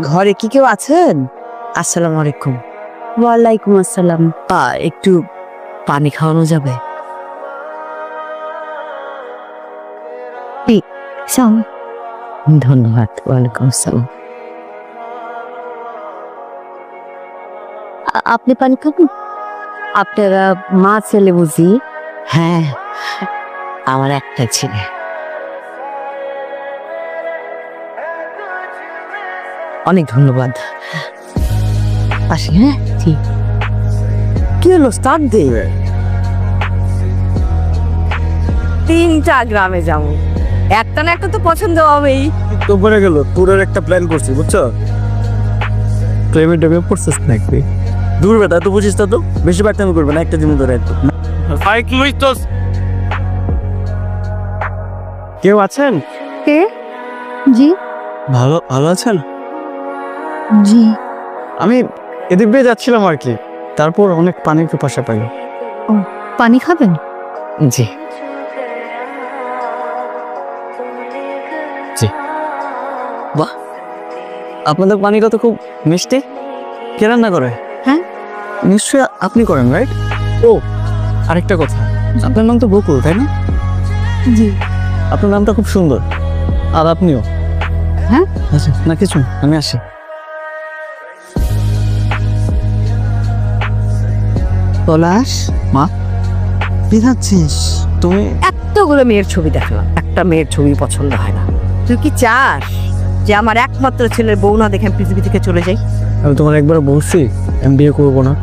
ঘরে কি কেউ আছেন? আসসালামু আলাইকুম। ওয়ালাইকুম আসসালাম। একটু পানি খাওয়ানো যাবে? ধন্যবাদ। ওয়ালাইকুম আসসালাম। আপনি পানি খাবেন? আপনারা মা ছেলে বুঝি? হ্যাঁ, আমার একটা ছেলে। অনেক ধন্যবাদ। আসি। হ্যাঁ, ঠিক। কি হলো? স্টার্ট দে। 3টা গ্রামে যাবো, একটা না একটা তো পছন্দ হবেই। তো বলে গেল ট্যুরের একটা প্ল্যান করছি, বুঝছো? প্রেমে টেমে পড়ছিস নাকি? দূর বেটা, তো বুঝিস তো, বেশি বাড়তামি করবে না, একটা দিন ধরে একদম। কেউ আছেন? কে? জি ভালো ভালো আছেন? জি। আমি এদিক দিয়ে যাচ্ছিলাম আর কি, তারপর অনেক পানির পিপাসা পাই। ও, পানি খাবেন? জি জি। বাহ, আপনাদের পানিটা তো খুব মিষ্টি। কে রান্না করে? হ্যাঁ, নিশ্চয়ই আপনি করেন, রাইট? ও, আরেকটা কথা, আপনার নাম তো বকুল, তাই না? জি। আপনার নামটা খুব সুন্দর। আর আপনিও। হ্যাঁ, আচ্ছা, না কিছু, আমি আসি। পলাশ, মা, কি খাচ্ছিস তুমি? এতগুলো মেয়ের ছবি দেখলাম, একটা মেয়ের ছবি পছন্দ হয় না। তুই কি চাস যে আমার একমাত্র ছেলের বউ না দেখে আমি পৃথিবী থেকে চলে যাই? আমি তোমার একবার বলছি আমি বিয়ে করবো না,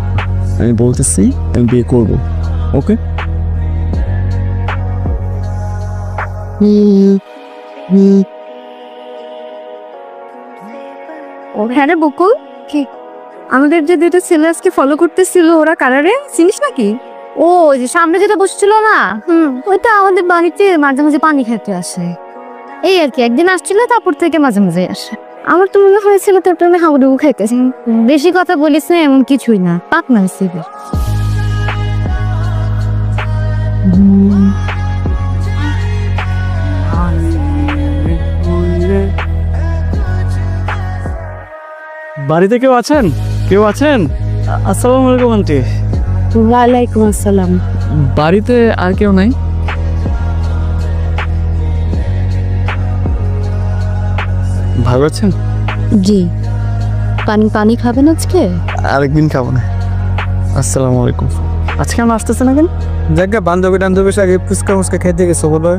আমি বলতেছি আমি বিয়ে করব। ওকে? হ্যাঁ রে বকুল, কি আমাদের যে দুটো ছেলে আজকে ফলো করতেছিল, ওরা কারারে চিনিস নাকি? ও, ওই যে সামনে যেটা বসছিল না, ওইটা আমাদের বাড়িতে মাঝে মাঝে পানি খেতে আসে। এই আর কি, একদিন আসছিল, তারপর থেকে মাঝে মাঝে আসে। আমার তো মনে হয়েছিল তোর আমি হাবুডুবু খাইতেছি। বেশি কথা বলিস না, এমন কিছুই না, পাক না হিসেবে। বাড়িতে কেউ আছেন? কেউ আছেন? আসসালামু আলাইকুম আন্টি। ওয়ালাইকুম আসসালাম। বাড়িতে আর কেউ নাই? ভালো আছেন? জি। পানি খাবেন আজকে? আরেকদিন খাবো না। আসসালামু আলাইকুম। আজকে আমি আসতেছে না কেন? জায়গা বান্ধবী টান্ধবীর আগে ফুচকা মুচকা খেতে গেছো বলো।